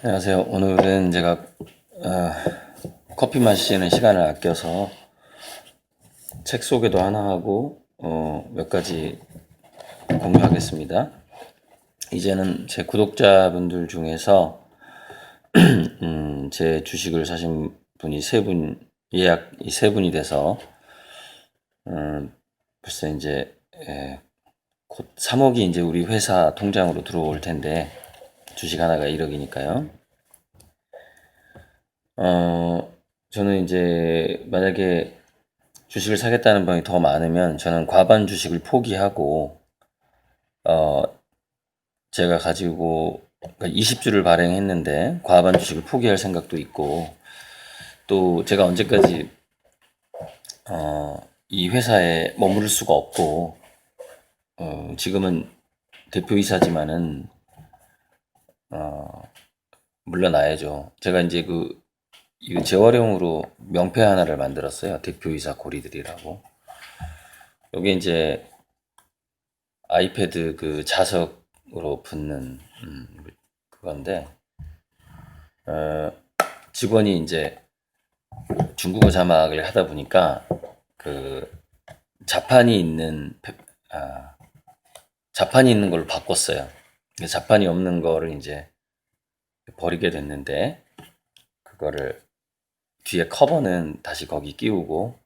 안녕하세요. 오늘은 제가 커피 마시는 시간을 아껴서 책 소개도 하나 하고 몇 가지 공유하겠습니다. 이제는 제 구독자분들 중에서 제 주식을 사신 분이 예약이 세 분이 돼서 벌써 이제 곧 3억이 이제 우리 회사 통장으로 들어올 텐데, 주식 하나가 1억이니까요. 저는 이제 만약에 주식을 사겠다는 분이 더 많으면 저는 과반 주식을 포기하고 제가 가지고 20주를 발행했는데 과반 주식을 포기할 생각도 있고, 또 제가 언제까지 이 회사에 머무를 수가 없고, 지금은 대표이사지만은 물러나야죠. 제가 이제 이거 재활용으로 명패 하나를 만들었어요. 대표이사 고리들이라고. 여기 이제 아이패드 그 자석으로 붙는 그건데, 직원이 이제 중국어 자막을 하다 보니까 그 자판이 있는 자판이 있는 걸로 바꿨어요. 자판이 없는 거를 이제 버리게 됐는데, 그거를 뒤에 커버는 다시 거기 끼우고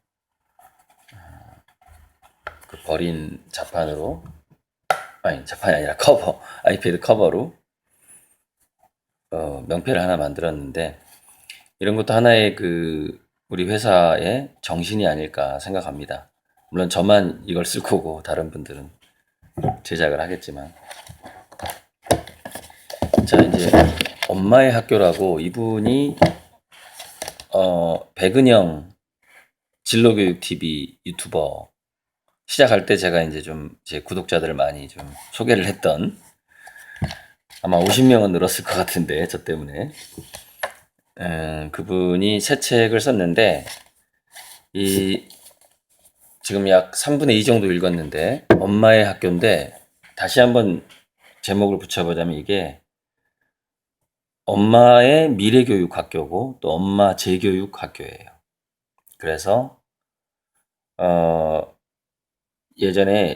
그 버린 자판으로, 아니 자판이 아니라 커버, 아이패드 커버로 명패를 하나 만들었는데, 이런 것도 하나의 우리 회사의 정신이 아닐까 생각합니다. 물론 저만 이걸 쓸 거고 다른 분들은 제작을 하겠지만. 자, 이제 엄마의 학교라고, 이분이 백은영 진로교육 TV 유튜버 시작할 때 제가 이제 좀 제 구독자들을 많이 좀 소개를 했던, 아마 50명은 늘었을 것 같은데, 저 때문에. 그분이 새 책을 썼는데, 지금 약 3분의 2 정도 읽었는데, 엄마의 학교인데, 다시 한번 제목을 붙여보자면 이게 엄마의 미래교육 학교고 또 엄마 재교육 학교예요. 그래서 예전에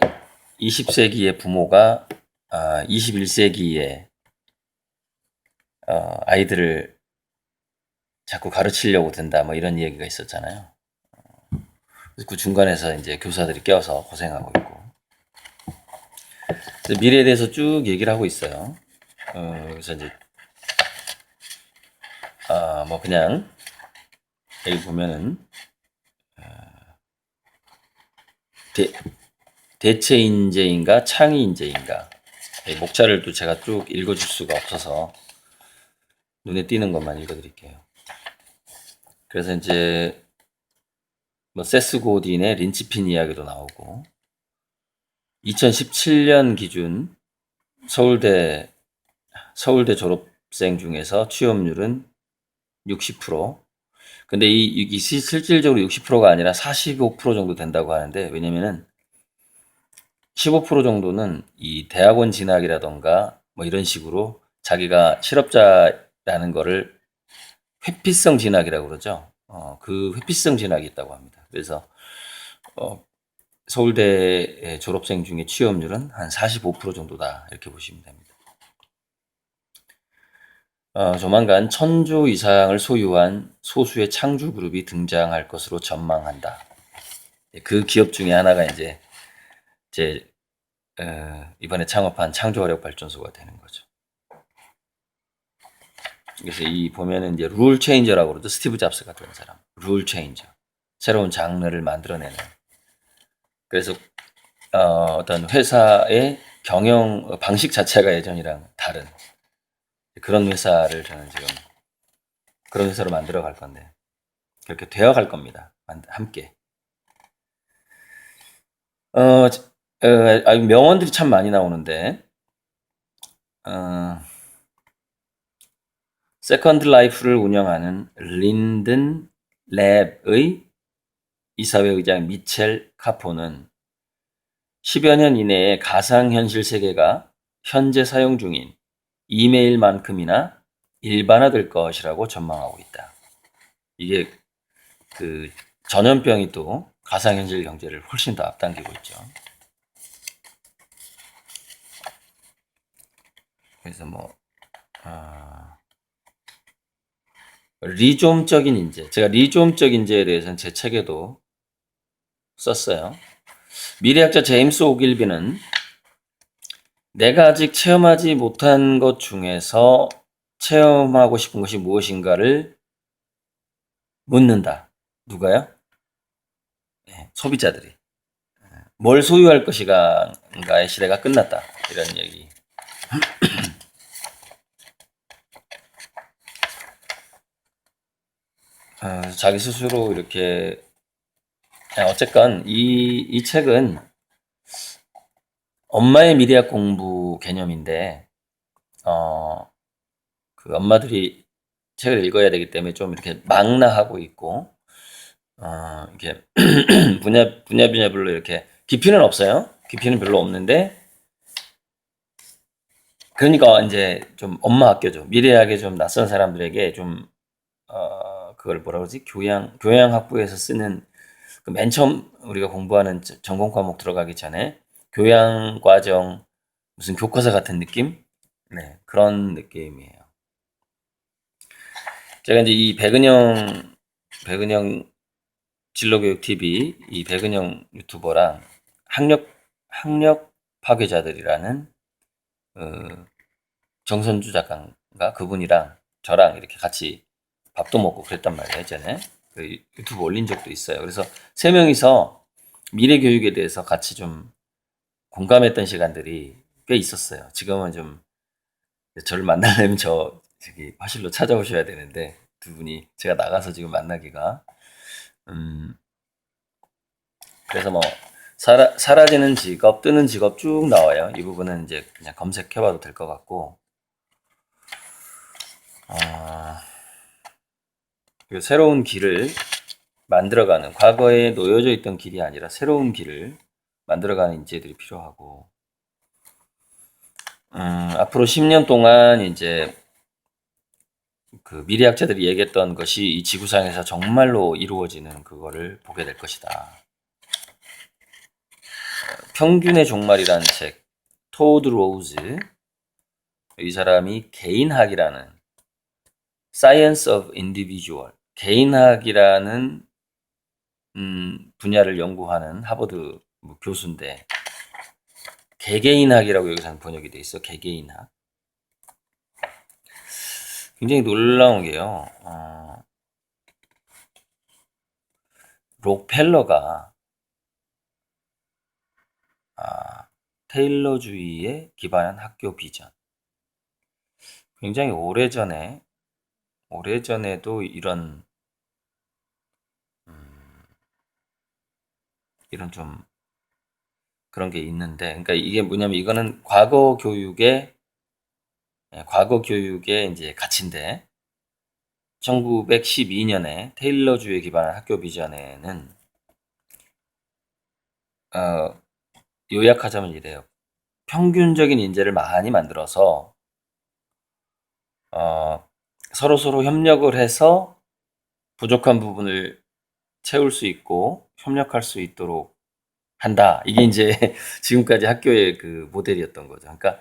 20세기의 부모가 21세기에 아이들을 자꾸 가르치려고 든다, 뭐 이런 얘기가 있었잖아요. 그래서 그 중간에서 이제 교사들이 껴서 고생하고 있고, 미래에 대해서 쭉 얘기를 하고 있어요. 그래서 이제 뭐 그냥 여기 보면은 대체 인재인가 창의 인재인가, 목차를 또 제가 쭉 읽어줄 수가 없어서 눈에 띄는 것만 읽어드릴게요. 그래서 이제 뭐 세스 고딘의 린치핀 이야기도 나오고, 2017년 기준 서울대 졸업생 중에서 취업률은 60%. 근데 이 실질적으로 60%가 아니라 45% 정도 된다고 하는데, 왜냐면은 15% 정도는 이 대학원 진학이라던가 뭐 이런 식으로 자기가 실업자라는 거를 회피성 진학이라고 그러죠. 그 회피성 진학이 있다고 합니다. 그래서 서울대 졸업생 중에 취업률은 한 45% 정도다, 이렇게 보시면 됩니다. 조만간 1000조 이상을 소유한 소수의 창조 그룹이 등장할 것으로 전망한다. 그 기업 중에 하나가 이제 이번에 창업한 창조화력발전소가 되는 거죠. 그래서 이 보면은 이제 룰 체인저라고 그러죠. 스티브 잡스 같은 사람. 룰 체인저. 새로운 장르를 만들어내는. 그래서 어떤 회사의 경영 방식 자체가 예전이랑 다른 그런 회사를 저는 지금 그런 회사로 만들어 갈 건데, 그렇게 되어 갈 겁니다. 함께. 명언들이 참 많이 나오는데, 세컨드 라이프를 운영하는 린든 랩의 이사회 의장 미첼 카포는 10여 년 이내에 가상현실 세계가 현재 사용 중인 이메일만큼이나 일반화될 것이라고 전망하고 있다. 이게 그 전염병이 또 가상현실 경제를 훨씬 더 앞당기고 있죠. 그래서 뭐 리좀적 인재, 제가 리좀적 인재에 대해서는 제 책에도 썼어요. 미래학자 제임스 오길비는 내가 아직 체험하지 못한 것 중에서 체험하고 싶은 것이 무엇인가를 묻는다. 누가요? 네, 소비자들이. 뭘 소유할 것인가의 시대가 끝났다. 이런 얘기. 자기 스스로 이렇게 어쨌건 이 책은 엄마의 미래학 공부 개념인데 그 엄마들이 책을 읽어야 되기 때문에 좀 이렇게 망라하고 있고 이렇게 분야별로 이렇게 깊이는 없어요. 깊이는 별로 없는데 그러니까 이제 좀 엄마 학교죠. 미래학에 좀 낯선 사람들에게 좀 그걸 뭐라 그러지? 교양학부에서 쓰는 그 맨 처음 우리가 공부하는 전공 과목 들어가기 전에 교양 과정 무슨 교과서 같은 느낌? 네, 그런 느낌이에요. 제가 이제 이 백은영 진로교육 TV 이 백은영 유튜버랑 학력 파괴자들이라는 정선주 작가인가 그분이랑 저랑 이렇게 같이 밥도 먹고 그랬단 말이에요. 예전에 그 유튜브 올린 적도 있어요. 그래서 세 명이서 미래 교육에 대해서 같이 좀 공감했던 시간들이 꽤 있었어요. 지금은 좀 저를 만나려면 저기 화실로 찾아오셔야 되는데 두 분이 제가 나가서 지금 만나기가 그래서 뭐 사라지는 직업, 뜨는 직업 쭉 나와요. 이 부분은 이제 그냥 검색해봐도 될 것 같고 그리고 새로운 길을 만들어가는 과거에 놓여져 있던 길이 아니라 새로운 길을 만들어가는 인재들이 필요하고 앞으로 10년 동안 이제 그 미래학자들이 얘기했던 것이 이 지구상에서 정말로 이루어지는 그거를 보게 될 것이다. 평균의 종말이라는 책, 토드 로우즈, 이 사람이 개인학이라는 Science of Individual, 개인학이라는 분야를 연구하는 하버드 교수인데 개개인학이라고 여기서는 번역이 돼 있어. 개개인학. 굉장히 놀라운 게요. 록펠러가 테일러주의에 기반한 학교 비전. 굉장히 오래전에도 이런 좀 그런 게 있는데, 그러니까 이게 뭐냐면 이거는 과거 교육의 이제 가치인데, 1912년에 테일러주의에 기반한 학교 비전에는 요약하자면 이래요. 평균적인 인재를 많이 만들어서 서로 협력을 해서 부족한 부분을 채울 수 있고 협력할 수 있도록 한다. 이게 이제 지금까지 학교의 그 모델이었던 거죠. 그러니까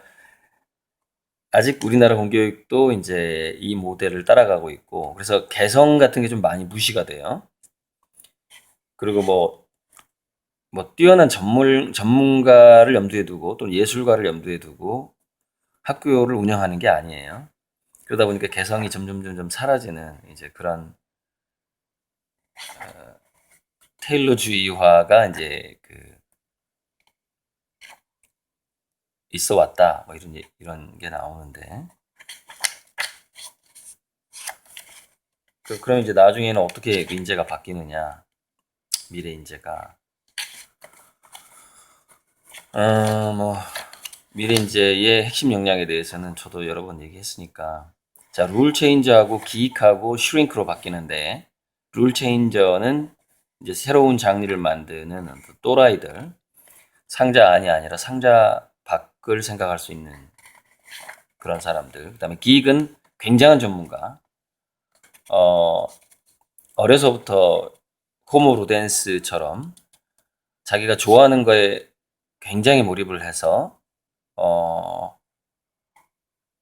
아직 우리나라 공교육도 이제 이 모델을 따라가고 있고 그래서 개성 같은 게 좀 많이 무시가 돼요. 그리고 뭐 뛰어난 전문가를 염두에 두고 또는 예술가를 염두에 두고 학교를 운영하는 게 아니에요. 그러다 보니까 개성이 점점 사라지는 이제 그런 테일러주의화가 이제 있어 왔다. 뭐 이런 게 나오는데. 그럼 이제 나중에는 어떻게 인재가 바뀌느냐. 미래 인재가. 미래 인재의 핵심 역량에 대해서는 저도 여러 번 얘기했으니까. 자, 룰 체인저하고 기익하고 슈링크로 바뀌는데, 룰 체인저는 이제 새로운 장르를 만드는 또라이들, 상자 안이 아니라 상자 밖을 생각할 수 있는 그런 사람들. 그 다음에 기익은 굉장한 전문가. 어려서부터 호모 루덴스처럼 자기가 좋아하는 거에 굉장히 몰입을 해서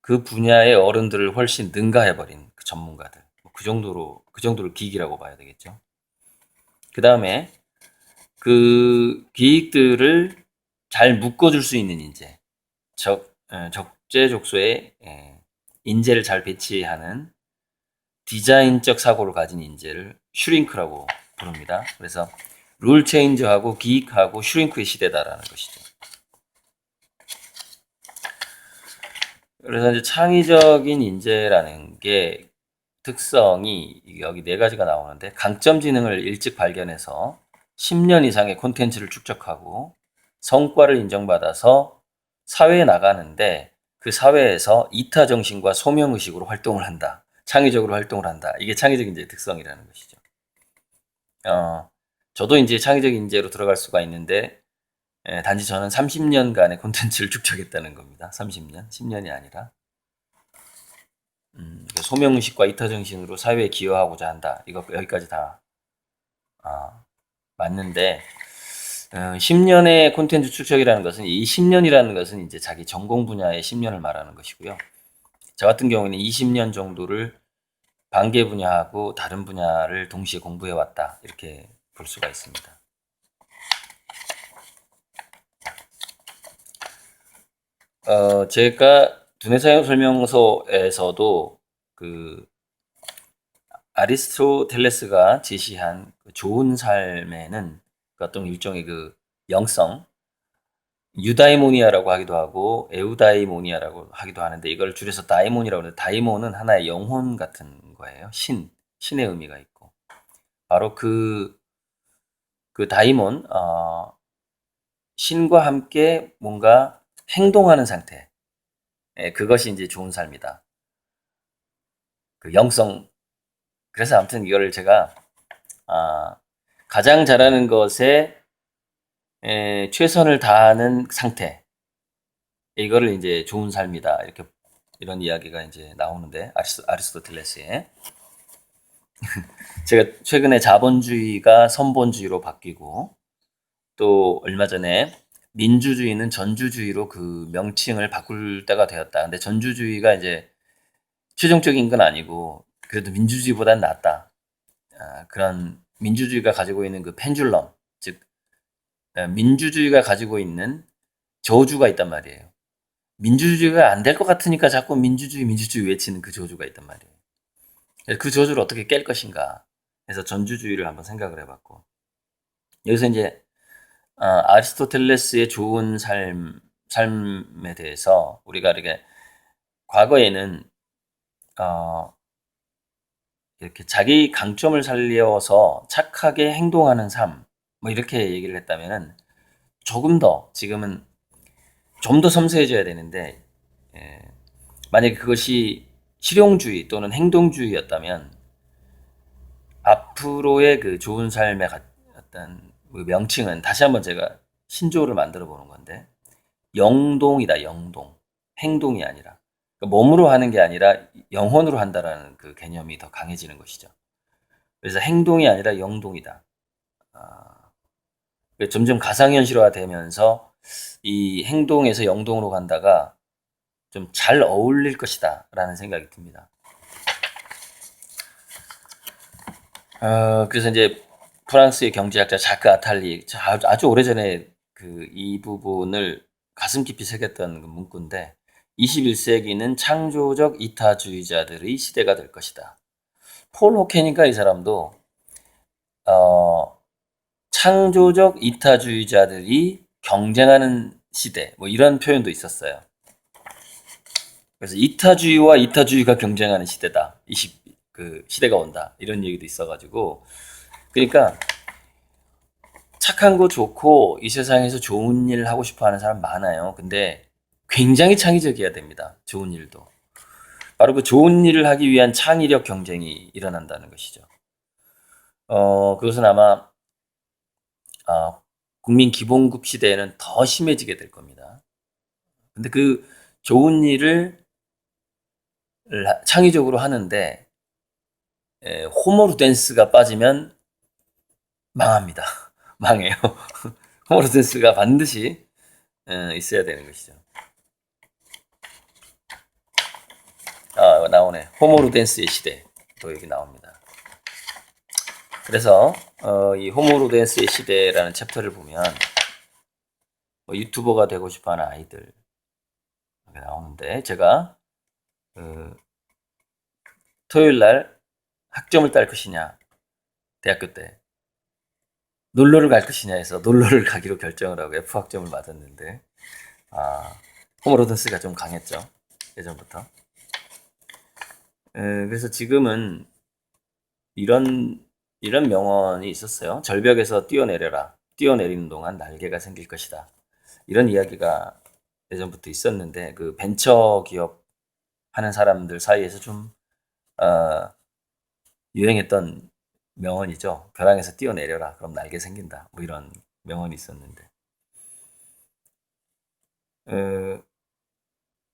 그 분야의 어른들을 훨씬 능가해버린 그 전문가들. 그 정도를 기익이라고 봐야 되겠죠. 그 다음에 그 기익들을 잘 묶어줄 수 있는 인재. 적재적소에 인재를 잘 배치하는 디자인적 사고를 가진 인재를 슈링크라고 부릅니다. 그래서 룰 체인저하고 기익하고 슈링크의 시대다라는 것이죠. 그래서 이제 창의적인 인재라는 게 특성이 여기 네 가지가 나오는데, 강점 지능을 일찍 발견해서 10년 이상의 콘텐츠를 축적하고 성과를 인정받아서 사회에 나가는데 그 사회에서 이타 정신과 소명 의식으로 활동을 한다. 창의적으로 활동을 한다. 이게 창의적 인재의 특성이라는 것이죠. 저도 이제 창의적 인재로 들어갈 수가 있는데, 단지 저는 30년간의 콘텐츠를 축적했다는 겁니다. 30년, 10년이 아니라. 소명의식과 이타정신으로 사회에 기여하고자 한다. 이거 여기까지 다 맞는데, 10년의 콘텐츠 축적이라는 것은, 이 10년이라는 것은 이제 자기 전공 분야의 10년을 말하는 것이고요. 저 같은 경우는 20년 정도를 반개 분야하고 다른 분야를 동시에 공부해 왔다. 이렇게 볼 수가 있습니다. 제가 두뇌 사용 설명서에서도 그 아리스토텔레스가 제시한 그 좋은 삶에는 그 어떤 일종의 그 영성, 유다이모니아라고 하기도 하고 에우다이모니아라고 하기도 하는데, 이걸 줄여서 다이몬이라고 하는데, 다이몬은 하나의 영혼 같은 거예요. 신의 의미가 있고, 바로 그 다이몬, 신과 함께 뭔가 행동하는 상태, 그것이 이제 좋은 삶이다. 그 영성. 그래서 아무튼 이걸 제가 가장 잘하는 것에 최선을 다하는 상태, 이거를 이제 좋은 삶이다. 이런 이야기가 이제 나오는데, 아리스토텔레스에. 제가 최근에 자본주의가 선본주의로 바뀌고, 또 얼마 전에 민주주의는 전주주의로 그 명칭을 바꿀 때가 되었다. 근데 전주주의가 이제 최종적인 건 아니고 그래도 민주주의보다는 낫다. 그런 민주주의가 가지고 있는 그 펜줄럼, 즉 민주주의가 가지고 있는 저주가 있단 말이에요. 민주주의가 안 될 것 같으니까 자꾸 민주주의 외치는 그 저주가 있단 말이에요. 그 저주를 어떻게 깰 것인가 해서 전주주의를 한번 생각을 해봤고, 여기서 이제 아리스토텔레스의 좋은 삶에 대해서 우리가 이렇게 과거에는 이렇게 자기 강점을 살려서 착하게 행동하는 삶, 뭐 이렇게 얘기를 했다면은, 지금은 좀 더 섬세해져야 되는데, 만약에 그것이 실용주의 또는 행동주의였다면 앞으로의 그 좋은 삶의 어떤 명칭은, 다시 한번 제가 신조어를 만들어 보는 건데, 영동이다. 영동. 행동이 아니라, 그러니까 몸으로 하는 게 아니라 영혼으로 한다라는 그 개념이 더 강해지는 것이죠. 그래서 행동이 아니라 영동이다. 점점 가상현실화 되면서 이 행동에서 영동으로 간다가 좀 잘 어울릴 것이다 라는 생각이 듭니다. 그래서 이제 프랑스의 경제학자 자크 아탈리, 아주 오래전에 이 부분을 가슴 깊이 새겼던 그 문구인데, 21세기는 창조적 이타주의자들의 시대가 될 것이다. 폴 호케니까 이 사람도 창조적 이타주의자들이 경쟁하는 시대, 뭐 이런 표현도 있었어요. 그래서 이타주의와 이타주의가 경쟁하는 시대다. 그 시대가 온다. 이런 얘기도 있어가지고, 그러니까 착한 거 좋고 이 세상에서 좋은 일 하고 싶어 하는 사람 많아요. 근데 굉장히 창의적이어야 됩니다. 좋은 일도. 바로 그 좋은 일을 하기 위한 창의력 경쟁이 일어난다는 것이죠. 그것은 아마 국민 기본급 시대에는 더 심해지게 될 겁니다. 근데 그 좋은 일을 창의적으로 하는데 호모로 댄스가 빠지면 망합니다. 망해요. 호모로 댄스가 반드시 있어야 되는 것이죠. 나오네. 호모로 댄스의 시대. 또 여기 나옵니다. 그래서 이 호모로 댄스의 시대라는 챕터를 보면 뭐 유튜버가 되고 싶어하는 아이들 이렇게 나오는데 제가 토요일 날 학점을 딸 것이냐 대학교 때 놀러를 갈 것이냐 해서 놀러를 가기로 결정을 하고 F학점을 맞았는데 호모로 댄스가 좀 강했죠. 예전부터. 그래서 지금은 이런 명언이 있었어요. 절벽에서 뛰어내려라. 뛰어내리는 동안 날개가 생길 것이다. 이런 이야기가 예전부터 있었는데 그 벤처 기업 하는 사람들 사이에서 좀 유행했던 명언이죠. 벼랑에서 뛰어내려라. 그럼 날개 생긴다. 뭐 이런 명언이 있었는데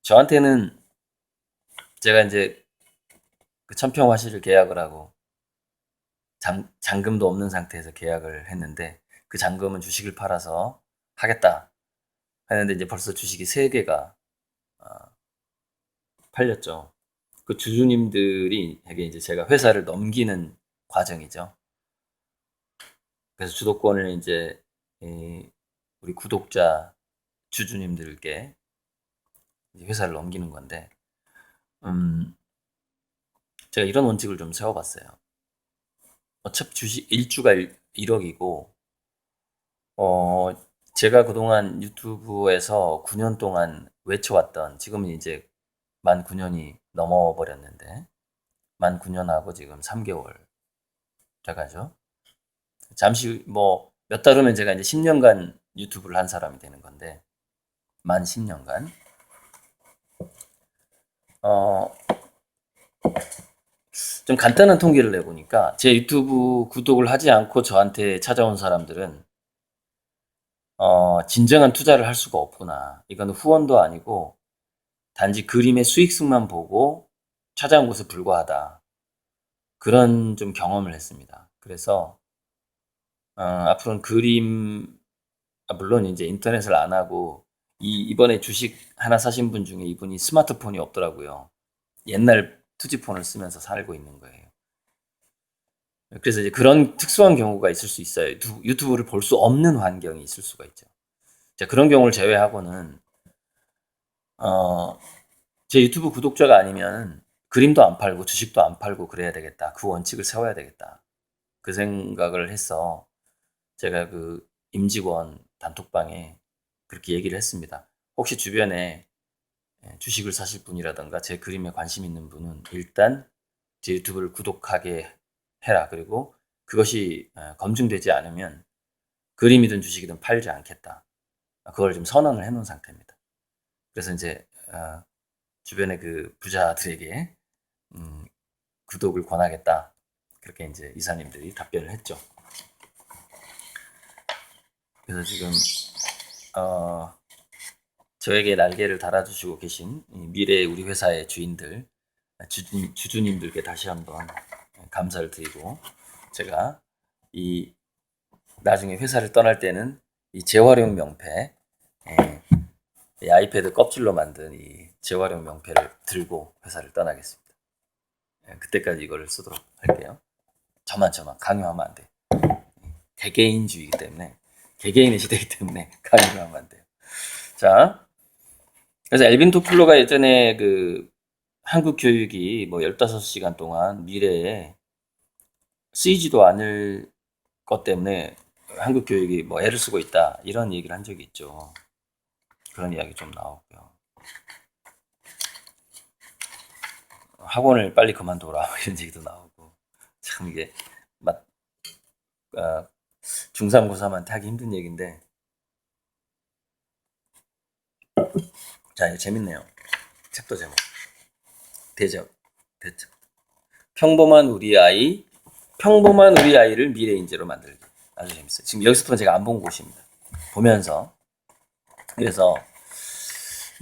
저한테는 제가 이제 그 천평화실을 계약을 하고 잔금도 없는 상태에서 계약을 했는데 그 잔금은 주식을 팔아서 하겠다 했는데 이제 벌써 주식이 3개가 팔렸죠. 그 주주님들이 되게 이제 제가 회사를 넘기는 과정이죠. 그래서 주도권을 이제 우리 구독자 주주님들께 이제 회사를 넘기는 건데 제가 이런 원칙을 좀 세워봤어요. 어차피 주식 1주가 1억이고 제가 그동안 유튜브에서 9년 동안 외쳐왔던 지금은 이제 만 9년이 넘어버렸는데 만 9년하고 지금 3개월 돼가죠. 잠시 뭐 몇 달 후면 제가 이제 10년간 유튜브를 한 사람이 되는 건데 만 10년간 좀 간단한 통계를 내보니까 제 유튜브 구독을 하지 않고 저한테 찾아온 사람들은 진정한 투자를 할 수가 없구나. 이건 후원도 아니고 단지 그림의 수익성만 보고 찾아온 것에 불과하다. 그런 좀 경험을 했습니다. 그래서 앞으로는 그림 물론 이제 인터넷을 안 하고 이번에 주식 하나 사신 분 중에 이분이 스마트폰이 없더라고요. 옛날 투지폰을 쓰면서 살고 있는 거예요. 그래서 이제 그런 특수한 경우가 있을 수 있어요. 유튜브를 볼 수 없는 환경이 있을 수가 있죠. 자, 그런 경우를 제외하고는 제 유튜브 구독자가 아니면 그림도 안 팔고 주식도 안 팔고 그래야 되겠다. 그 원칙을 세워야 되겠다. 그 생각을 해서 제가 그 임직원 단톡방에 그렇게 얘기를 했습니다. 혹시 주변에 주식을 사실 분이라던가 제 그림에 관심 있는 분은 일단 제 유튜브를 구독하게 해라. 그리고 그것이 검증되지 않으면 그림이든 주식이든 팔지 않겠다. 그걸 좀 선언을 해놓은 상태입니다. 그래서 이제 주변의 그 부자들에게 구독을 권하겠다. 그렇게 이제 이사님들이 답변을 했죠. 그래서 지금 저에게 날개를 달아주시고 계신 미래의 우리 회사의 주인들, 주주님들께 다시 한번 감사를 드리고 제가 이 나중에 회사를 떠날 때는 이 재활용 명패, 이 아이패드 껍질로 만든 이 재활용 명패를 들고 회사를 떠나겠습니다. 그때까지 이거를 쓰도록 할게요. 저만 강요하면 안 돼. 개개인주의이기 때문에 개개인의 시대이기 때문에 강요하면 안 돼요. 자, 그래서 엘빈 토플러가 예전에 그 한국 교육이 뭐 15시간 동안 미래에 쓰이지도 않을 것 때문에 한국 교육이 뭐 애를 쓰고 있다 이런 얘기를 한 적이 있죠. 그런 이야기 좀 나오고요. 학원을 빨리 그만둬라 이런 얘기도 나오고 참 이게 중3, 고3한테 하기 힘든 얘기인데 자, 이거 재밌네요. 챕터 제목 대접 평범한 우리 아이를 미래 인재로 만들기. 아주 재밌어요. 지금 여기서부터 제가 안 본 곳입니다. 보면서 그래서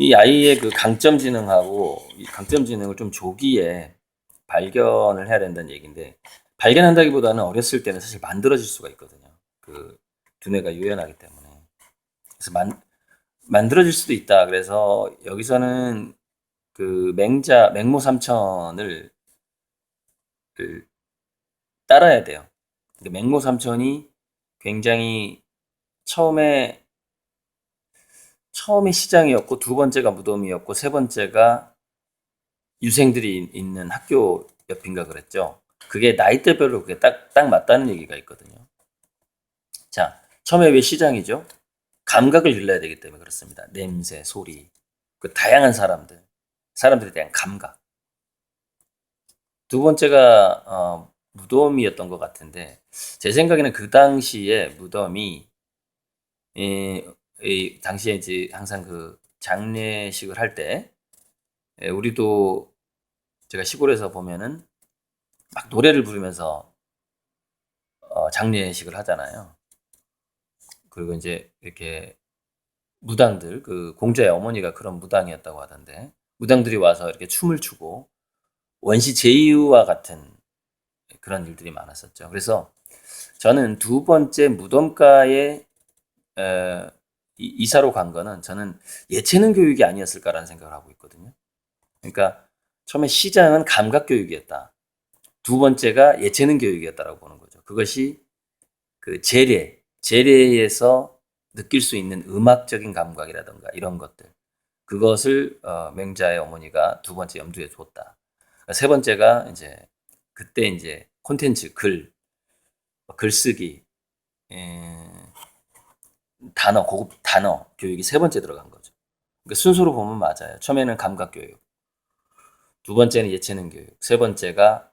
이 아이의 그 강점 지능하고 이 강점 지능을 좀 조기에 발견을 해야 된다는 얘기인데, 발견한다기보다는 어렸을 때는 사실 만들어질 수가 있거든요. 그 두뇌가 유연하기 때문에. 그래서 만들어질 수도 있다. 그래서 여기서는 그 맹모 삼천을 그 따라야 돼요. 맹모 삼천이 굉장히 처음에 시장이었고, 두 번째가 무덤이었고, 세 번째가 유생들이 있는 학교 옆인가 그랬죠. 그게 나이대별로 그게 딱 맞다는 얘기가 있거든요. 자, 처음에 왜 시장이죠? 감각을 길러야 되기 때문에 그렇습니다. 냄새, 소리, 그 다양한 사람들에 대한 감각. 두 번째가 무덤이었던 것 같은데, 제 생각에는 그 당시에 무덤이 이 당시에 이제 항상 그 장례식을 할 때, 우리도 제가 시골에서 보면은 막 노래를 부르면서 장례식을 하잖아요. 그리고 이제 이렇게 무당들, 그 공자의 어머니가 그런 무당이었다고 하던데, 무당들이 와서 이렇게 춤을 추고 원시 제의와 같은 그런 일들이 많았었죠. 그래서 저는 두 번째 무덤가에 이사로 간 거는 저는 예체능 교육이 아니었을까라는 생각을 하고 있거든요. 그러니까 처음에 시장은 감각 교육이었다. 두 번째가 예체능 교육이었다라고 보는 거죠. 그것이 그 재래에서 느낄 수 있는 음악적인 감각이라든가 이런 것들. 그것을 맹자의 어머니가 두 번째 염두에 뒀다. 세 번째가 이제 그때 이제 콘텐츠, 글쓰기, 단어, 고급 단어 교육이 세 번째 들어간 거죠. 그러니까 순서로 보면 맞아요. 처음에는 감각 교육, 두 번째는 예체능 교육, 세 번째가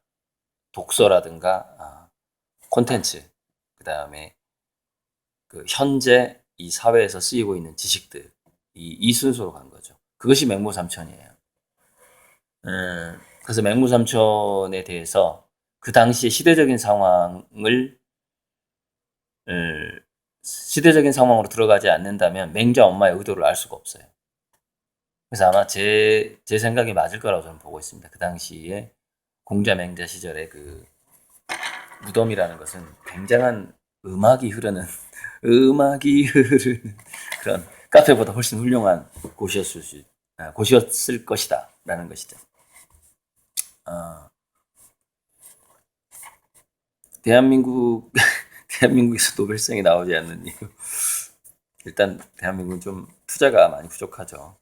독서라든가 콘텐츠, 그 다음에 그 현재 이 사회에서 쓰이고 있는 지식들, 이 순서로 간 거죠. 그것이 맹모삼천이에요. 그래서 맹모삼천에 대해서 그 당시의 시대적인 상황으로 들어가지 않는다면 맹자 엄마의 의도를 알 수가 없어요. 그래서 아마 제 생각이 맞을 거라고 저는 보고 있습니다. 그 당시에 공자 맹자 시절에 그 무덤이라는 것은 굉장한 음악이 흐르는 그런 카페보다 훨씬 훌륭한 곳이었을 것이다 라는 것이죠. 대한민국에서 노벨상이 나오지 않는 이유. 일단 대한민국은 좀 투자가 많이 부족하죠.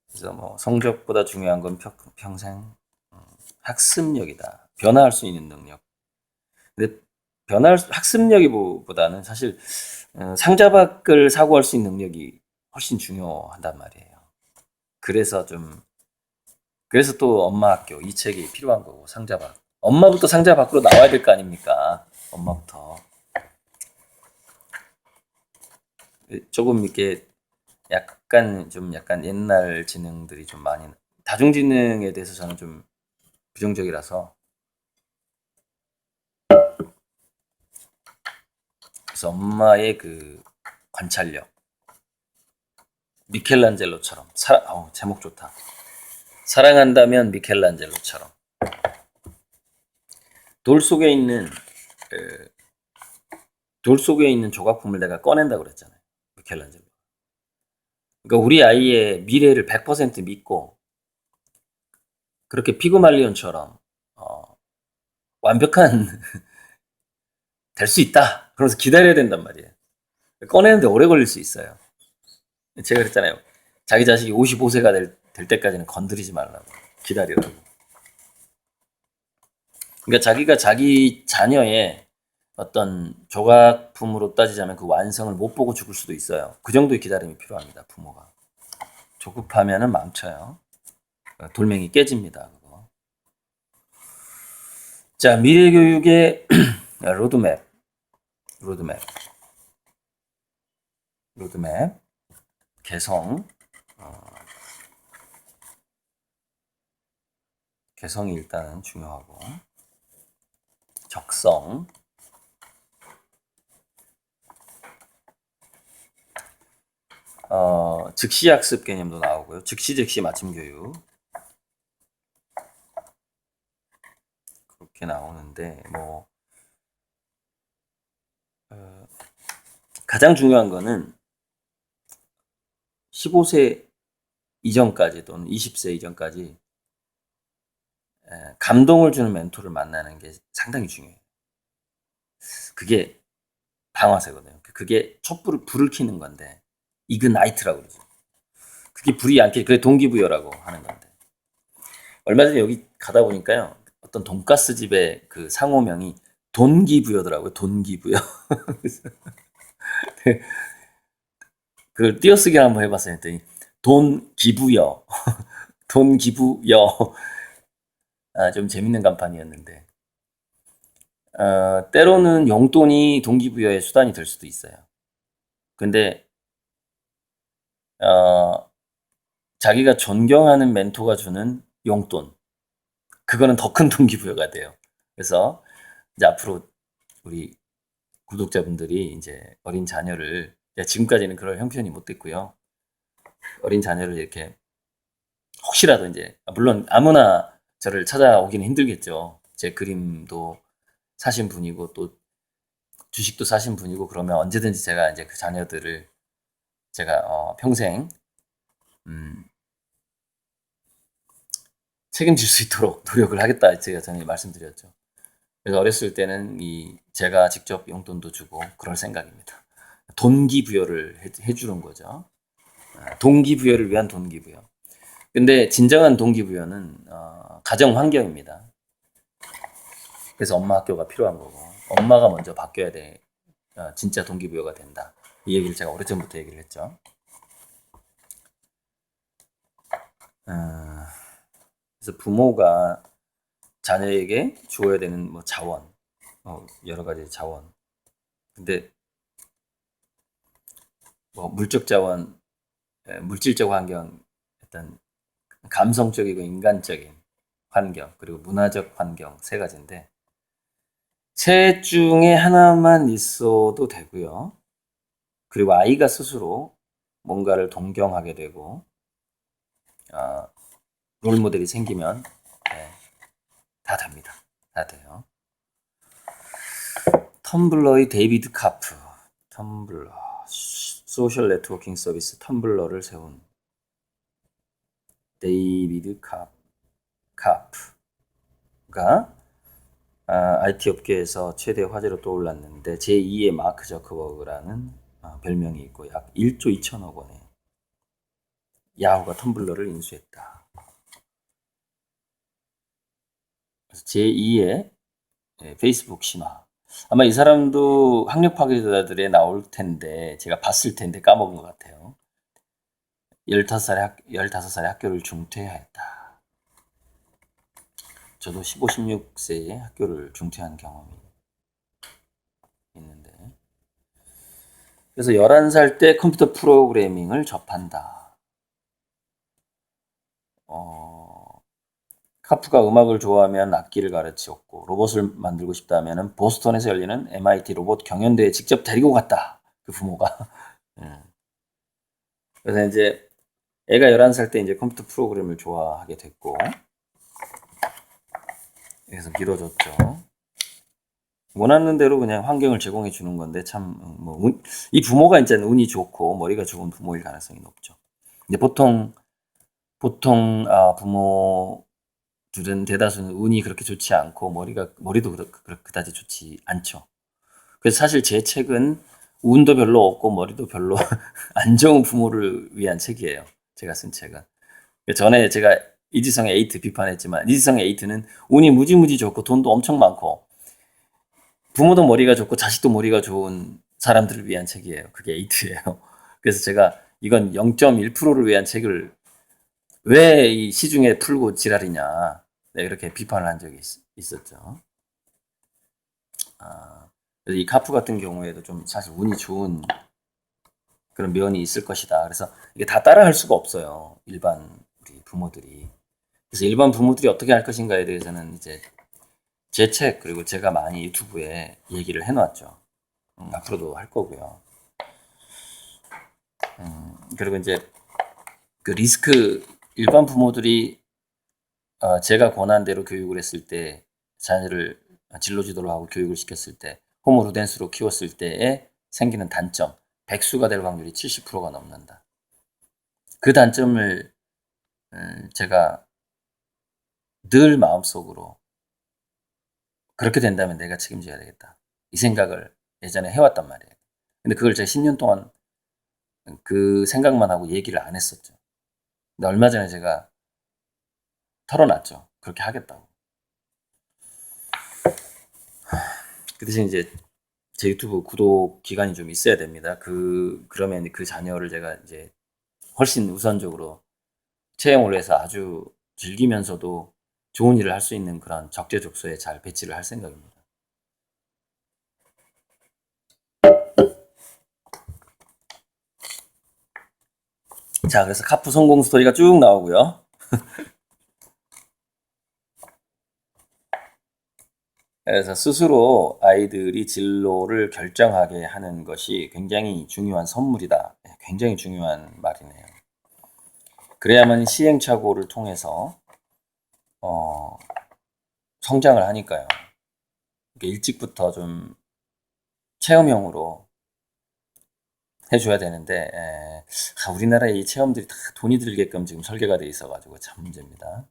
그래서 뭐 성적보다 중요한 건 평생 학습력이다. 변화할 수 있는 능력. 근데 학습력이보다는 사실 상자박을 사고할 수 있는 능력이 훨씬 중요하단 말이에요. 그래서 또 엄마 학교 이 책이 필요한 거고, 상자박. 엄마부터 상자 밖으로 나와야 될 거 아닙니까? 엄마부터. 조금 이렇게 약간 옛날 지능들이 좀 많이, 다중지능에 대해서 저는 좀 부정적이라서. 그래서 엄마의 그 관찰력, 미켈란젤로처럼 제목 좋다. 사랑한다면 미켈란젤로처럼 돌 속에 있는 조각품을 내가 꺼낸다고 그랬잖아요. 미켈란젤로. 그러니까 우리 아이의 미래를 100% 믿고 그렇게 피그말리온처럼 완벽한 될 수 있다. 그러면서 기다려야 된단 말이에요. 꺼내는데 오래 걸릴 수 있어요. 제가 그랬잖아요. 자기 자식이 55세가 될 때까지는 건드리지 말라고. 기다리라고. 그러니까 자기가 자기 자녀의 어떤 조각품으로 따지자면 그 완성을 못 보고 죽을 수도 있어요. 그 정도의 기다림이 필요합니다. 부모가. 조급하면은 망쳐요. 돌멩이 깨집니다. 그거. 자, 미래교육의 로드맵. 개성. 개성이 일단은 중요하고, 적성, 즉시 학습 개념도 나오고요. 즉시 맞춤 교육. 그렇게 나오는데, 뭐, 가장 중요한 거는 15세 이전까지 또는 20세 이전까지 감동을 주는 멘토를 만나는 게 상당히 중요해요. 그게 방아쇠거든요. 그게 불을 켜는 건데, 이그나이트라고 그러죠. 그게 불이 안 켜, 그게 동기부여라고 하는 건데. 얼마 전에 여기 가다 보니까요, 어떤 돈가스 집의 그 상호명이 돈기부여더라고요. 돈기부여. 그 띄어쓰기 한번 해봤어요. 했더니 돈기부여, 돈기부여. 좀 재밌는 간판이었는데, 때로는 용돈이 동기부여의 수단이 될 수도 있어요. 근데 자기가 존경하는 멘토가 주는 용돈, 그거는 더 큰 동기부여가 돼요. 그래서 이제 앞으로 우리 구독자분들이 이제 어린 자녀를, 지금까지는 그럴 형편이 못 됐고요. 어린 자녀를 이렇게 혹시라도 이제, 물론 아무나 저를 찾아오기는 힘들겠죠. 제 그림도 사신 분이고 또 주식도 사신 분이고, 그러면 언제든지 제가 이제 그 자녀들을 제가 평생 책임질 수 있도록 노력을 하겠다, 제가 전에 말씀드렸죠. 그래서 어렸을 때는 제가 직접 용돈도 주고 그럴 생각입니다. 동기부여를 해주는 거죠. 동기부여를 위한 동기부여. 근데 진정한 동기부여는 가정 환경입니다. 그래서 엄마 학교가 필요한 거고, 엄마가 먼저 바뀌어야 돼. 진짜 동기부여가 된다. 이 얘기를 제가 오래전부터 얘기를 했죠. 그래서 부모가 자녀에게 주어야 되는 뭐 자원, 여러 가지 자원. 근데 뭐 물적 자원, 물질적 환경, 어떤 감성적이고 인간적인 환경, 그리고 문화적 환경, 세 가지인데, 셋 중에 하나만 있어도 되고요. 그리고 아이가 스스로 뭔가를 동경하게 되고 롤모델이 생기면 다 됩니다. 다 돼요. 텀블러의 데이비드 카프, 텀블러 소셜 네트워킹 서비스 텀블러를 세운 데이비드 카프가 IT 업계에서 최대 화제로 떠올랐는데, 제2의 마크 저커버그라는 별명이 있고, 약 1조 2천억 원에 야후가 텀블러를 인수했다. 그래서 제2의 페이스북 신화. 아마 이 사람도 학력 파괴자들에 나올 텐데, 제가 봤을 텐데 까먹은 것 같아요. 15살에 학교를 중퇴했다. 저도 15, 16세에 학교를 중퇴한 경험이 있는데, 그래서 11살 때 컴퓨터 프로그래밍을 접한다. 카프가 음악을 좋아하면 악기를 가르치었고, 로봇을 만들고 싶다면 보스턴에서 열리는 MIT 로봇 경연대회에 직접 데리고 갔다. 그 부모가. 그래서 이제 애가 11살 때 이제 컴퓨터 프로그램을 좋아하게 됐고, 그래서 밀어줬죠. 원하는 대로 그냥 환경을 제공해 주는 건데, 참, 이 부모가 이제 운이 좋고 머리가 좋은 부모일 가능성이 높죠. 근데 보통, 부모들은 대다수는 운이 그렇게 좋지 않고, 머리도 그다지 좋지 않죠. 그래서 사실 제 책은 운도 별로 없고 머리도 별로 안 좋은 부모를 위한 책이에요. 제가 쓴 책은. 전에 제가 이지성의 에이트 비판했지만, 이지성의 에이트는 운이 무지무지 좋고 돈도 엄청 많고 부모도 머리가 좋고 자식도 머리가 좋은 사람들을 위한 책이에요. 그게 에이트예요. 그래서 제가 이건 0.1%를 위한 책을 왜 이 시중에 풀고 지랄이냐, 이렇게 비판을 한 적이 있었죠. 그래서 이 카프 같은 경우에도 좀 사실 운이 좋은 그런 면이 있을 것이다. 그래서 이게 다 따라할 수가 없어요. 일반 우리 부모들이. 그래서 일반 부모들이 어떻게 할 것인가에 대해서는 이제 제 책, 그리고 제가 많이 유튜브에 얘기를 해놨죠. 앞으로도 할 거고요. 그리고 이제 그 리스크 일반 부모들이 제가 권한 대로 교육을 했을 때 자녀를 진로 지도를 하고 교육을 시켰을 때 호모 루덴스로 키웠을 때에 생기는 단점 백수가 될 확률이 70%가 넘는다. 그 단점을 제가 늘 마음속으로 그렇게 된다면 내가 책임져야 되겠다. 이 생각을 예전에 해왔단 말이에요. 근데 그걸 제가 10년 동안 그 생각만 하고 얘기를 안 했었죠. 근데 얼마 전에 제가 털어놨죠. 그렇게 하겠다고. 그 대신 이제 제 유튜브 구독 기간이 좀 있어야 됩니다. 그러면 그 자녀를 제가 이제 훨씬 우선적으로 채용을 해서 아주 즐기면서도 좋은 일을 할 수 있는 그런 적재적소에 잘 배치를 할 생각입니다. 자, 그래서 카프 성공 스토리가 쭉 나오고요. 그래서 스스로 아이들이 진로를 결정하게 하는 것이 굉장히 중요한 선물이다. 굉장히 중요한 말이네요. 그래야만 시행착오를 통해서 성장을 하니까요. 일찍부터 좀 체험형으로 해줘야 되는데 우리나라에 이 체험들이 다 돈이 들게끔 지금 설계가 돼 있어가지고 참 문제입니다.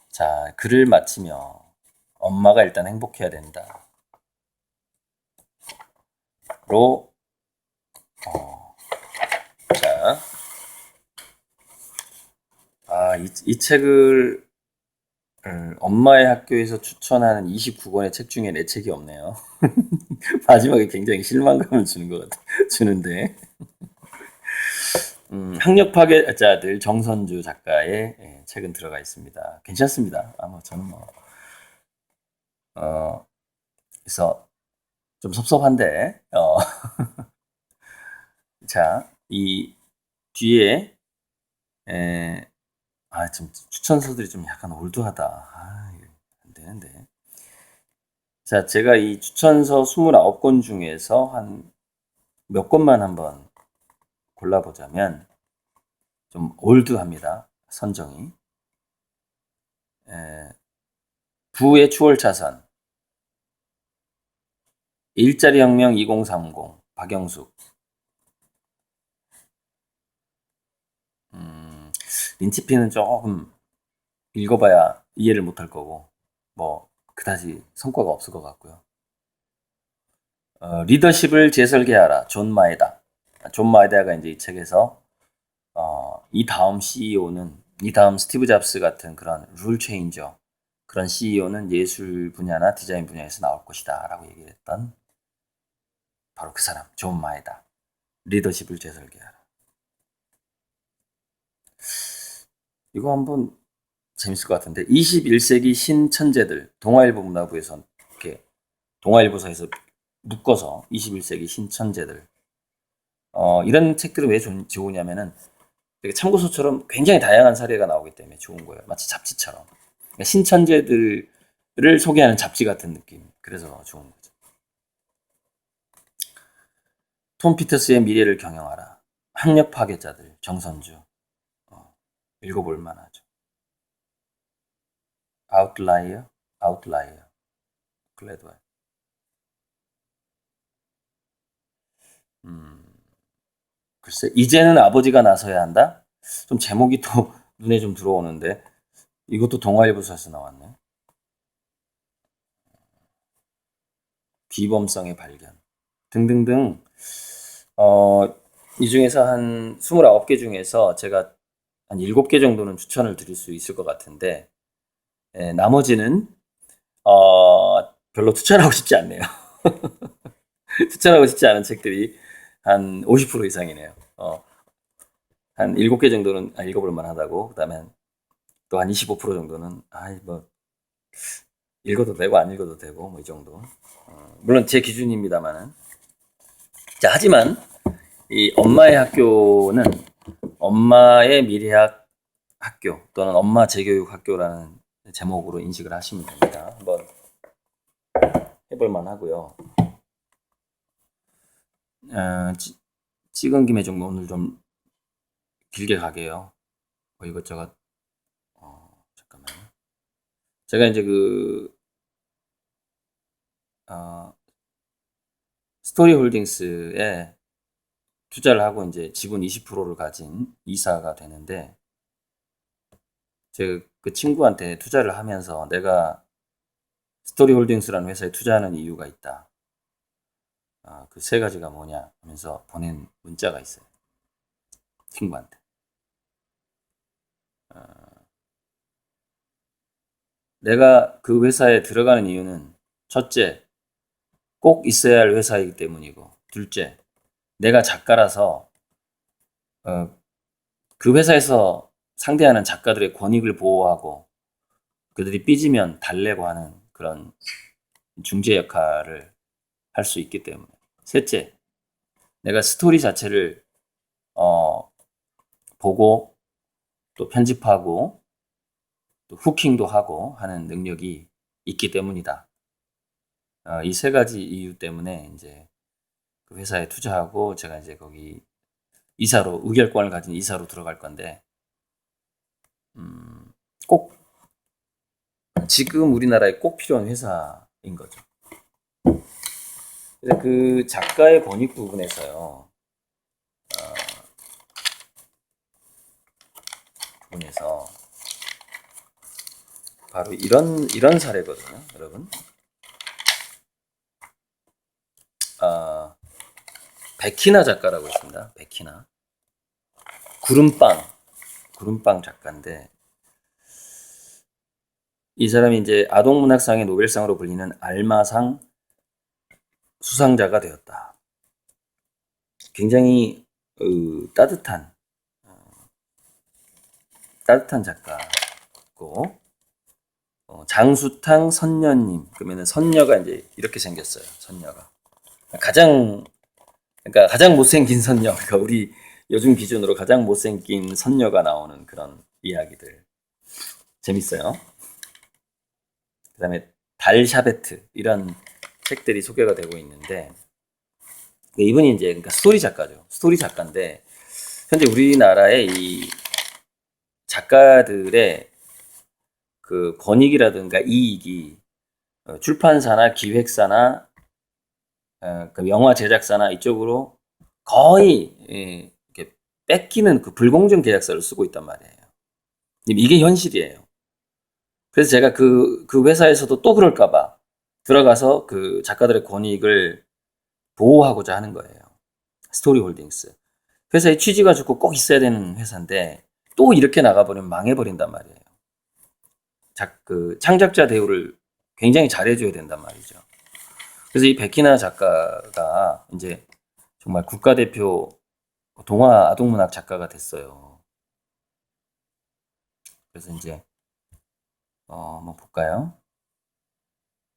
자, 글을 마치며 엄마가 일단 행복해야 된다. 로 자, 이 책을 엄마의 학교에서 추천하는 29권의 책 중에 내 책이 없네요. 마지막에 굉장히 실망감을 주는데 학력 파괴자들 정선주 작가의 책은 들어가 있습니다. 괜찮습니다. 저는 그래서 좀 섭섭한데 자, 이 뒤에 좀 추천서들이 좀 약간 올드하다. 안 되는데. 자, 제가 이 추천서 29권 중에서 한 몇 권만 한번 골라보자면 좀 올드합니다. 선정이. 부의 추월차선, 일자리 혁명 2030, 박영숙. 린치피는 조금 읽어봐야 이해를 못할 거고 그다지 성과가 없을 것 같고요. 리더십을 재설계하라. 존 마에다. 존 마에다가 이제 이 책에서 이 다음 CEO는 이 다음 스티브 잡스 같은 그런 룰 체인저 그런 CEO는 예술 분야나 디자인 분야에서 나올 것이다 라고 얘기를 했던 바로 그 사람 존 마에다. 리더십을 재설계하라. 이거 한번 재밌을 것 같은데 21세기 신천재들 동아일보 문화부에서 이렇게 동아일보사에서 묶어서 21세기 신천재들 이런 책들은 왜 좋으냐면은 되게 참고서처럼 굉장히 다양한 사례가 나오기 때문에 좋은 거예요. 마치 잡지처럼 그러니까 신천재들을 소개하는 잡지 같은 느낌. 그래서 좋은 거죠. 톰 피터스의 미래를 경영하라. 학력 파괴자들 정선주 읽어볼 만하죠. 아웃라이어 글래드웰. 글쎄 이제는 아버지가 나서야 한다. 좀 제목이 또 눈에 좀 들어오는데 이것도 동아일보사에서 나왔네. 비범성의 발견 등등등. 이 중에서 한 29개 중에서 제가 한 7개 정도는 추천을 드릴 수 있을 것 같은데 나머지는 별로 추천하고 싶지 않네요. 추천하고 싶지 않은 책들이 한 50% 이상이네요. 한 7개 정도는 읽어볼 만하다고. 그다음에 또 한 25% 정도는 읽어도 되고 안 읽어도 되고 이 정도. 물론 제 기준입니다만은. 자, 하지만 이 엄마의 학교는 엄마의 미래학 학교 또는 엄마 재교육 학교라는 제목으로 인식을 하시면 됩니다. 한번 해볼 만하고요. 찍은 김에 좀 오늘 좀 길게 가게요. 뭐 이것저것. 잠깐만요. 제가 이제 스토리 홀딩스에 투자를 하고 이제 지분 20%를 가진 이사가 되는데, 제 그 친구한테 투자를 하면서 내가 스토리 홀딩스라는 회사에 투자하는 이유가 있다. 그 세 가지가 뭐냐 하면서 보낸 문자가 있어요. 친구한테. 내가 그 회사에 들어가는 이유는 첫째, 꼭 있어야 할 회사이기 때문이고, 둘째, 내가 작가라서 그 회사에서 상대하는 작가들의 권익을 보호하고 그들이 삐지면 달래고 하는 그런 중재 역할을 할 수 있기 때문에. 셋째, 내가 스토리 자체를 보고 또 편집하고 또 후킹도 하고 하는 능력이 있기 때문이다. 이 세 가지 이유 때문에 이제 그 회사에 투자하고 제가 이제 거기 이사로, 의결권을 가진 이사로 들어갈 건데, 꼭 지금 우리나라에 꼭 필요한 회사인 거죠. 그래서 그 작가의 권익 부분에서요, 바로 이런 사례거든요, 여러분. 백희나 작가라고 있습니다. 백희나. 구름빵 작가인데, 이 사람이 이제 아동문학상의 노벨상으로 불리는 알마상 수상자가 되었다. 굉장히 따뜻한 작가고, 장수탕 선녀님, 그러면은 선녀가 이제 이렇게 생겼어요. 선녀가 그러니까 가장 못생긴 선녀, 그러니까 우리 요즘 기준으로 가장 못생긴 선녀가 나오는 그런 이야기들 재밌어요. 그다음에 달샤베트 이런 책들이 소개가 되고 있는데, 이분이 이제 그러니까 스토리 작가죠. 스토리 작가인데 현재 우리나라의 이 작가들의 그 권익이라든가 이익이 출판사나 기획사나 그 영화 제작사나 이쪽으로 거의 이렇게 뺏기는 그 불공정 계약서를 쓰고 있단 말이에요. 이게 현실이에요. 그래서 제가 그 회사에서도 또 그럴까봐 들어가서 그 작가들의 권익을 보호하고자 하는 거예요. 스토리 홀딩스. 회사의 취지가 좋고 꼭 있어야 되는 회사인데 또 이렇게 나가버리면 망해버린단 말이에요. 그 창작자 대우를 굉장히 잘해줘야 된단 말이죠. 그래서 이 백희나 작가가 이제 정말 국가대표 동화 아동문학 작가가 됐어요. 그래서 이제 한번 볼까요?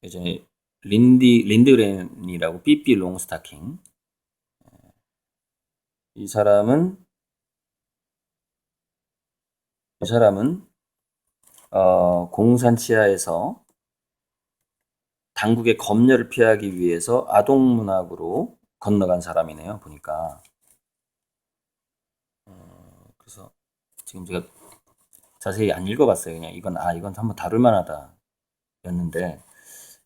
예전에 린드그렌이라고 삐삐 롱스타킹. 이 사람은 공산 치하에서 당국의 검열을 피하기 위해서 아동문학으로 건너간 사람이네요. 보니까. 그래서 지금 제가 자세히 안 읽어봤어요. 그냥 이건 한번 다룰 만하다 였는데,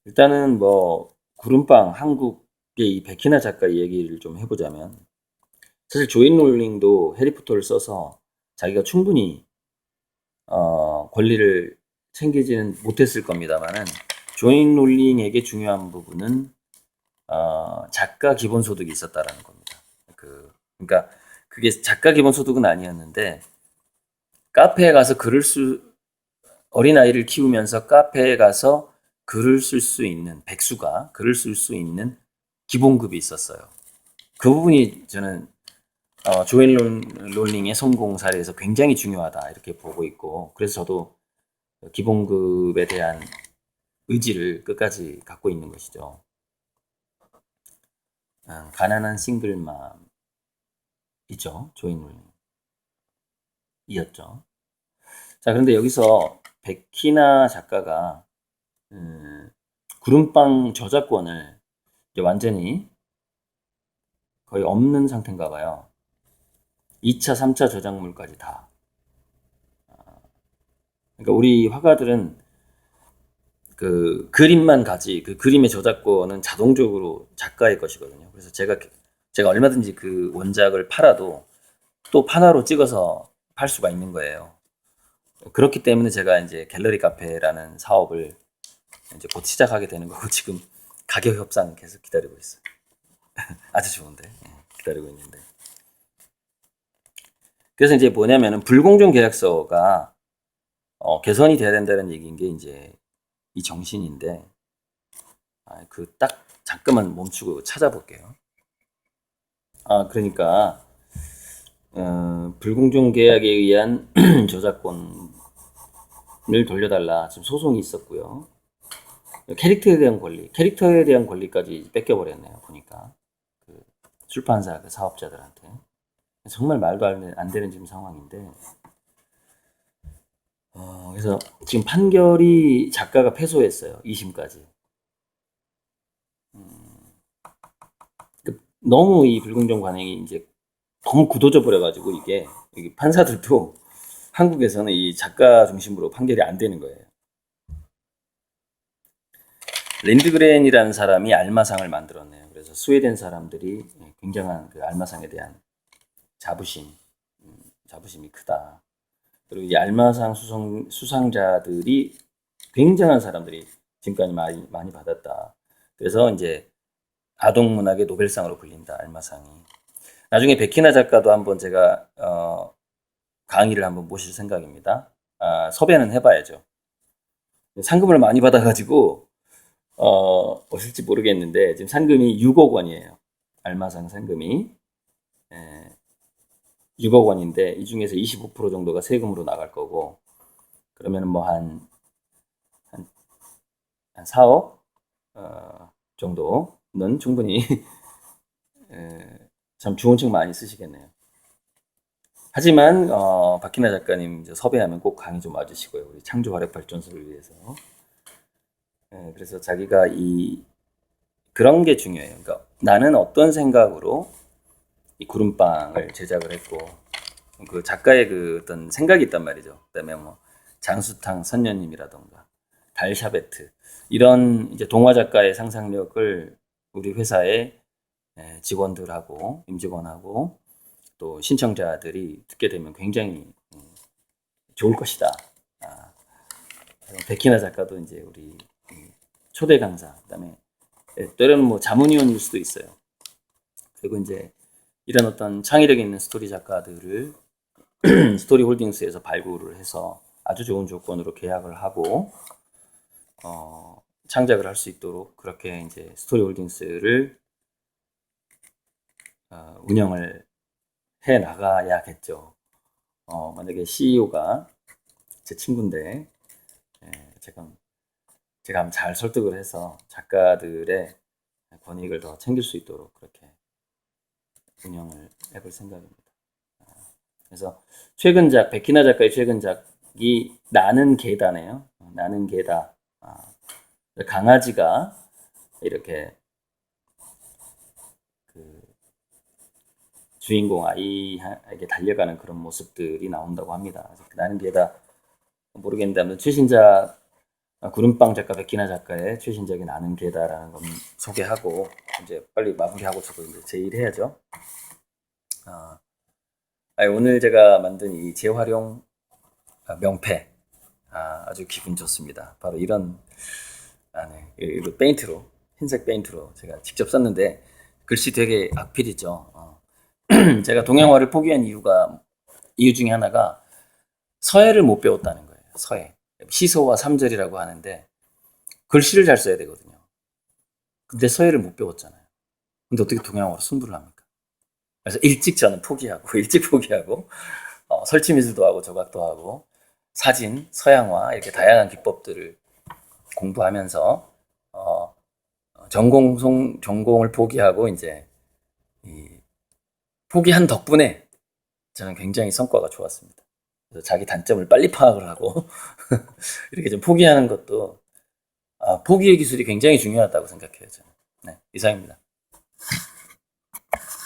일단은 뭐 구름빵 한국의 이 백희나 작가 얘기를 좀 해보자면, 사실 조인 롤링도 해리포터를 써서 자기가 충분히 권리를 챙기지는 못했을 겁니다만은, 조인 롤링에게 중요한 부분은 작가 기본소득이 있었다라는 겁니다. 그러니까 그게 작가 기본소득은 아니었는데, 카페에 가서 어린아이를 키우면서 카페에 가서 글을 쓸 수 있는, 백수가 글을 쓸 수 있는 기본급이 있었어요. 그 부분이 저는 조엘 롤링의 성공 사례에서 굉장히 중요하다 이렇게 보고 있고, 그래서 저도 기본급에 대한 의지를 끝까지 갖고 있는 것이죠. 가난한 싱글맘이죠. 조엘 롤링 이었죠. 자, 그런데 여기서 백희나 작가가 구름빵 저작권을 이제 완전히 거의 없는 상태인가 봐요. 2차, 3차 저작물까지 다. 그러니까 우리 화가들은 그 그림만 가지 그 그림의 저작권은 자동적으로 작가의 것이거든요. 그래서 제가 얼마든지 그 원작을 팔아도 또 판화로 찍어서 팔 수가 있는 거예요. 그렇기 때문에 제가 이제 갤러리 카페라는 사업을 이제 곧 시작하게 되는 거고 지금 가격 협상 계속 기다리고 있어요. 아주 좋은데 기다리고 있는데. 그래서 이제 뭐냐면은 불공정 계약서가 개선이 돼야 된다는 얘기인 게 이제 이 정신인데 그 딱 잠깐만 멈추고 찾아볼게요. 그러니까 불공정 계약에 의한 저작권을 돌려달라 지금 소송이 있었고요. 캐릭터에 대한 권리까지 뺏겨버렸네요. 보니까 그 출판사 그 사업자들한테 정말 말도 안 되는 지금 상황인데. 그래서 지금 판결이 작가가 패소했어요. 2심까지. 너무 이 불공정 관행이 이제 너무 굳어져 버려가지고 이게 판사들도 한국에서는 이 작가 중심으로 판결이 안 되는 거예요. 린드그렌이라는 사람이 알마상을 만들었네요. 그래서 스웨덴 사람들이 굉장한 그 알마상에 대한 자부심이 크다. 그리고 이 알마상 수상자들이 굉장한 사람들이 지금까지 많이 받았다. 그래서 이제 아동문학의 노벨상으로 불린다, 알마상이. 나중에 베키나 작가도 한번 제가 강의를 한번 모실 생각입니다. 섭외는 해봐야죠. 상금을 많이 받아가지고 오실지 모르겠는데 지금 상금이 6억 원이에요. 알마상 상금이 6억 원인데 이 중에서 25% 정도가 세금으로 나갈 거고 그러면 뭐 한 4억 정도는 충분히 참 좋은 책 많이 쓰시겠네요. 하지만 박희나 작가님 섭외하면 꼭 강의 좀 와주시고요. 우리 창조 화력발전소를 위해서. 그래서 자기가 그런 게 중요해요. 그러니까 나는 어떤 생각으로 이 구름빵을 제작을 했고 그 작가의 그 어떤 생각이 있단 말이죠. 그다음에 뭐 장수탕 선녀님이라던가 달샤베트 이런 이제 동화 작가의 상상력을 우리 회사의 직원들하고 임직원하고 또 신청자들이 듣게 되면 굉장히 좋을 것이다. 백희나 작가도 이제 우리 초대 강사, 그다음에 때로는 뭐 자문위원일 수도 있어요. 그리고 이제 이런 어떤 창의력 있는 스토리 작가들을 스토리 홀딩스에서 발굴을 해서 아주 좋은 조건으로 계약을 하고 창작을 할 수 있도록 그렇게 이제 스토리 홀딩스를 운영을 해 나가야겠죠. 만약에 CEO가 제 친구인데 제가 한번 잘 설득을 해서 작가들의 권익을 더 챙길 수 있도록 그렇게 운영을 해볼 생각입니다. 그래서 최근작, 백희나 작가의 최근작이 나는 개다네요. 나는 개다. 강아지가 이렇게 그 주인공 아이에게 달려가는 그런 모습들이 나온다고 합니다. 나는 개다 모르겠는데 아무튼 최신작 구름빵 작가 백희나 작가의 최신작이 나는 개다라는 건 소개하고 이제 빨리 마무리하고 저도 이제 제 일 해야죠. 오늘 제가 만든 이 재활용 명패 아주 기분 좋습니다. 바로 이런 이거 페인트로 흰색 페인트로 제가 직접 썼는데 글씨 되게 악필이죠. 제가 동양화를 포기한 이유 중에 하나가 서예를 못 배웠다는 거예요. 서예. 시소와 삼절이라고 하는데 글씨를 잘 써야 되거든요. 근데 서예를 못 배웠잖아요. 근데 어떻게 동양화로 승부를 합니까? 그래서 일찍 포기하고 설치 미술도 하고 조각도 하고 사진, 서양화 이렇게 다양한 기법들을 공부하면서 전공을 포기하고 이제 포기한 덕분에 저는 굉장히 성과가 좋았습니다. 그래서 자기 단점을 빨리 파악을 하고 이렇게 좀 포기하는 것도 포기의 기술이 굉장히 중요하다고 생각해요. 저는. 네, 이상입니다.